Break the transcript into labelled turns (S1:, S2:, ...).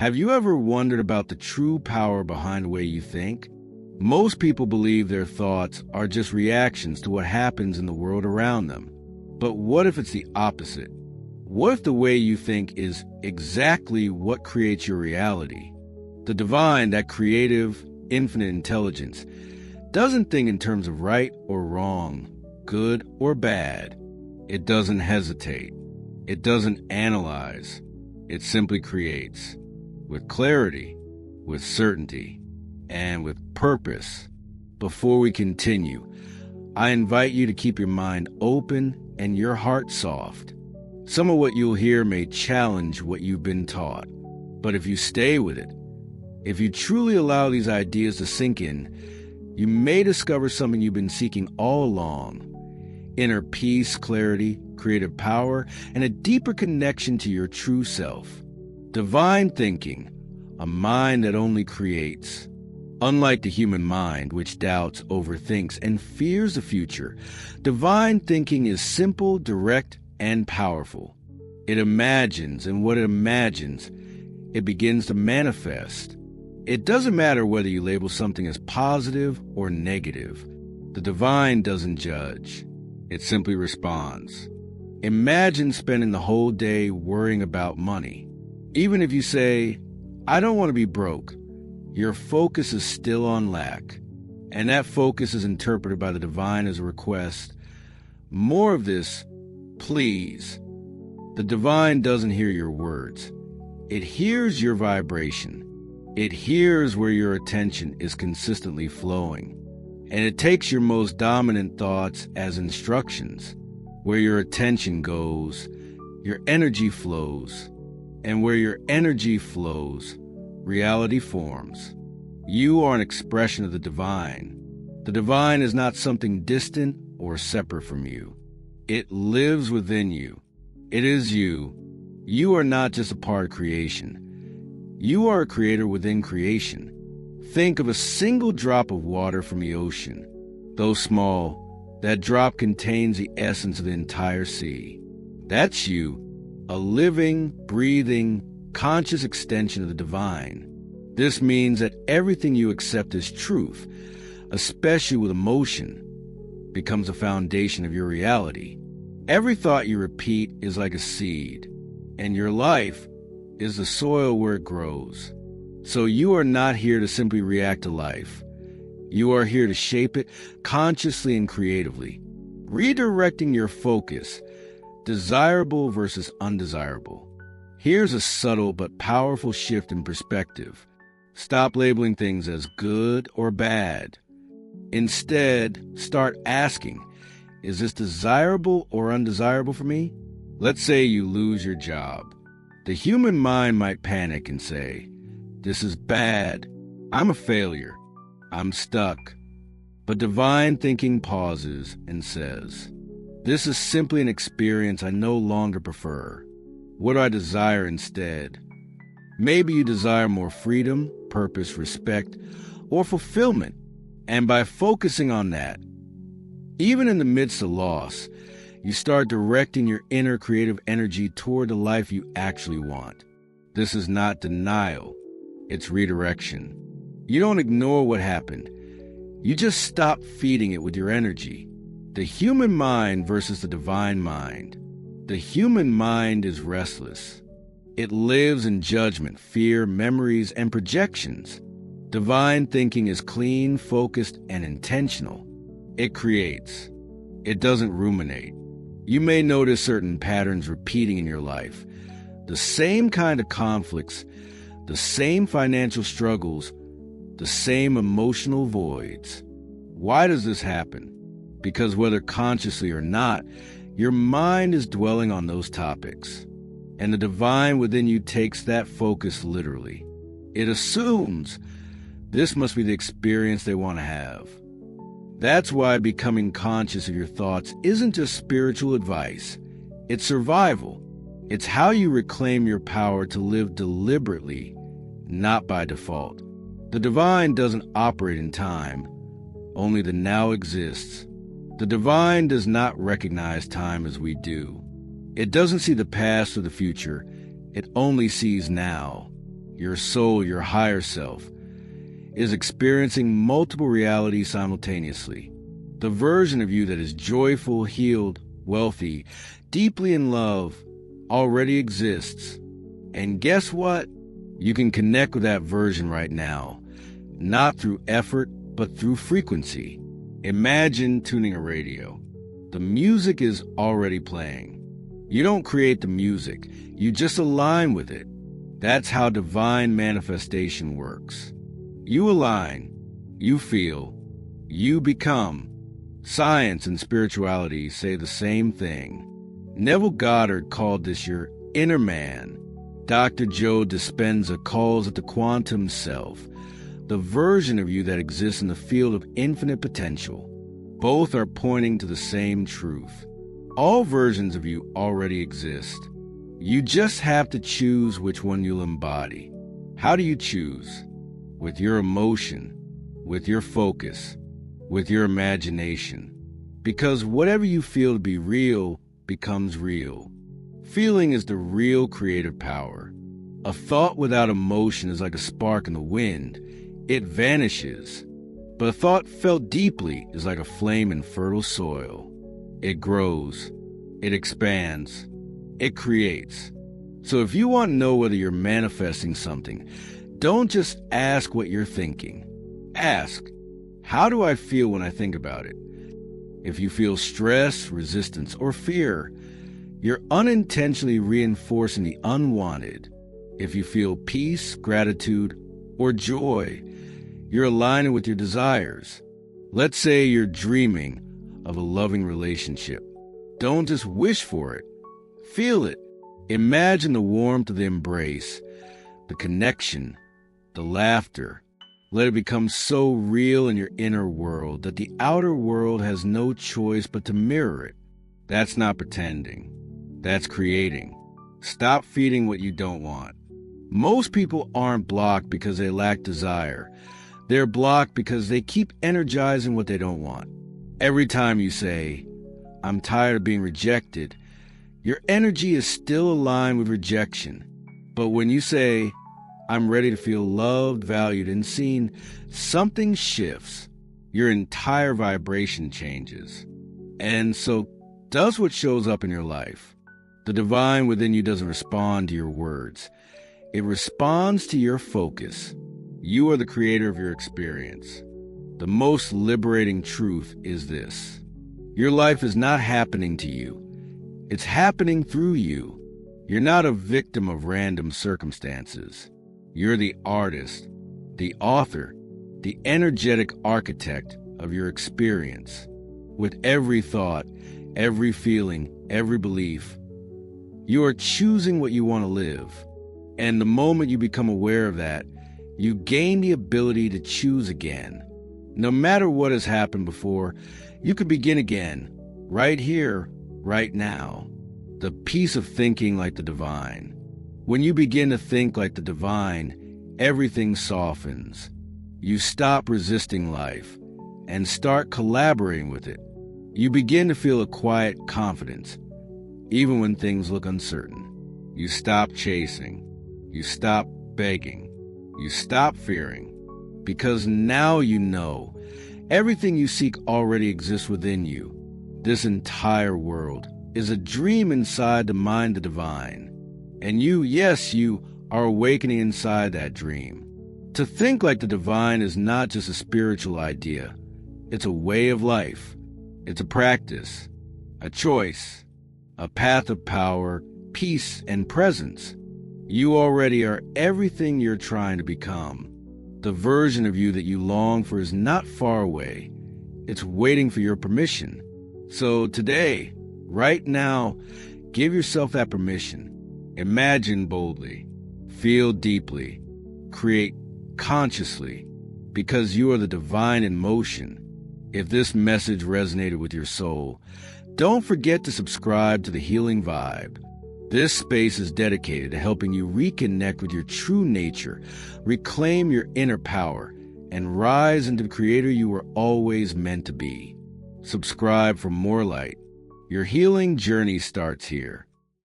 S1: Have you ever wondered about the true power behind the way you think? Most people believe their thoughts are just reactions to what happens in the world around them. But what if it's the opposite? What if the way you think is exactly what creates your reality? The divine, that creative, infinite intelligence, doesn't think in terms of right or wrong, good or bad. It doesn't hesitate. It doesn't analyze. It simply creates. With clarity, with certainty, and with purpose. Before we continue, I invite you to keep your mind open and your heart soft. Some of what you'll hear may challenge what you've been taught, but if you stay with it, if you truly allow these ideas to sink in, you may discover something you've been seeking all along: inner peace, clarity, creative power, and a deeper connection to your true self. Divine thinking, a mind that only creates. Unlike the human mind, which doubts, overthinks, and fears the future, divine thinking is simple, direct, and powerful. It imagines, and what it imagines, it begins to manifest. It doesn't matter whether you label something as positive or negative. The divine doesn't judge. It simply responds. Imagine spending the whole day worrying about money. Even if you say, "I don't want to be broke," your focus is still on lack. And that focus is interpreted by the divine as a request. More of this, please. The divine doesn't hear your words. It hears your vibration. It hears where your attention is consistently flowing. And it takes your most dominant thoughts as instructions. Where your attention goes, your energy flows. And where your energy flows, reality forms. You are an expression of the divine. The divine is not something distant or separate from you. It lives within you. It is you. You are not just a part of creation. You are a creator within creation. Think of a single drop of water from the ocean. Though small, that drop contains the essence of the entire sea. That's you, a living, breathing, conscious extension of the divine. This means that everything you accept as truth, especially with emotion, becomes a foundation of your reality. Every thought you repeat is like a seed, and your life is the soil where it grows. So you are not here to simply react to life. You are here to shape it consciously and creatively, redirecting your focus, desirable versus undesirable. Here's a subtle but powerful shift in perspective. Stop labeling things as good or bad. Instead, start asking, is this desirable or undesirable for me? Let's say you lose your job. The human mind might panic and say, "This is bad. I'm a failure. I'm stuck." But divine thinking pauses and says, "This is simply an experience I no longer prefer. What do I desire instead?" Maybe you desire more freedom, purpose, respect, or fulfillment. And by focusing on that, even in the midst of loss, you start directing your inner creative energy toward the life you actually want. This is not denial. It's redirection. You don't ignore what happened. You just stop feeding it with your energy. The human mind versus the divine mind. The human mind is restless. It lives in judgment, fear, memories, and projections. Divine thinking is clean, focused, and intentional. It creates. It doesn't ruminate. You may notice certain patterns repeating in your life. The same kind of conflicts, the same financial struggles, the same emotional voids. Why does this happen? Because whether consciously or not, your mind is dwelling on those topics. And the divine within you takes that focus literally. It assumes this must be the experience they want to have. That's why becoming conscious of your thoughts isn't just spiritual advice. It's survival. It's how you reclaim your power to live deliberately, not by default. The divine doesn't operate in time. Only the now exists. The divine does not recognize time as we do. It doesn't see the past or the future. It only sees now. your soul, your higher self, is experiencing multiple realities simultaneously. The version of you that is joyful, healed, wealthy, deeply in love already exists. And guess what? You can connect with that version right now, not through effort, but through frequency. Imagine tuning a radio. The music is already playing. You don't create the music, you just align with it. That's how divine manifestation works. You align, you feel, you become. Science and spirituality say the same thing. Neville Goddard called this your inner man. Dr. Joe Dispenza calls it the quantum self, the version of you that exists in the field of infinite potential. Both are pointing to the same truth. All versions of you already exist. You just have to choose which one you'll embody. How do you choose? With your emotion, with your focus, with your imagination. Because whatever you feel to be real becomes real. Feeling is the real creative power. A thought without emotion is like a spark in the wind. It vanishes. But a thought felt deeply is like a flame in fertile soil. It grows. It expands. It creates. So if you want to know whether you're manifesting something, don't just ask what you're thinking. Ask, how do I feel when I think about it? If you feel stress, resistance, or fear, you're unintentionally reinforcing the unwanted. If you feel peace, gratitude, or joy, you're aligning with your desires. Let's say you're dreaming of a loving relationship. Don't just wish for it. Feel it. Imagine the warmth of the embrace, the connection, the laughter. Let it become so real in your inner world that the outer world has no choice but to mirror it. That's not pretending. That's creating. Stop feeding what you don't want. Most people aren't blocked because they lack desire. They're blocked because they keep energizing what they don't want. Every time you say, I'm tired of being rejected, your energy is still aligned with rejection. But when you say, I'm ready to feel loved, valued, and seen, something shifts. Your entire vibration changes. And so does what shows up in your life. The divine within you doesn't respond to your words. It responds to your focus. You are the creator of your experience. The most liberating truth is this. Your life is not happening to you. It's happening through you. You're not a victim of random circumstances. You're the artist, the author, the energetic architect of your experience. With every thought, every feeling, every belief, you are choosing what you want to live. And the moment you become aware of that, you gain the ability to choose again. No matter what has happened before, you can begin again, right here, right now. The peace of thinking like the divine. When you begin to think like the divine, everything softens. You stop resisting life and start collaborating with it. You begin to feel a quiet confidence, even when things look uncertain. You stop chasing. You stop begging. You stop fearing. Because now you know everything you seek already exists within you. This entire world is a dream inside the mind of the divine. And you, yes, you are awakening inside that dream. To think like the divine is not just a spiritual idea. It's a way of life. It's a practice, a choice, a path of power, peace, and presence. You already are everything you're trying to become. The version of you that you long for is not far away. It's waiting for your permission. So today, right now, give yourself that permission. Imagine boldly, feel deeply, create consciously, because you are the divine in motion. If this message resonated with your soul, don't forget to subscribe to The Healing Vibe. This space is dedicated to helping you reconnect with your true nature, reclaim your inner power, and rise into the creator you were always meant to be. Subscribe for more light. Your healing journey starts here.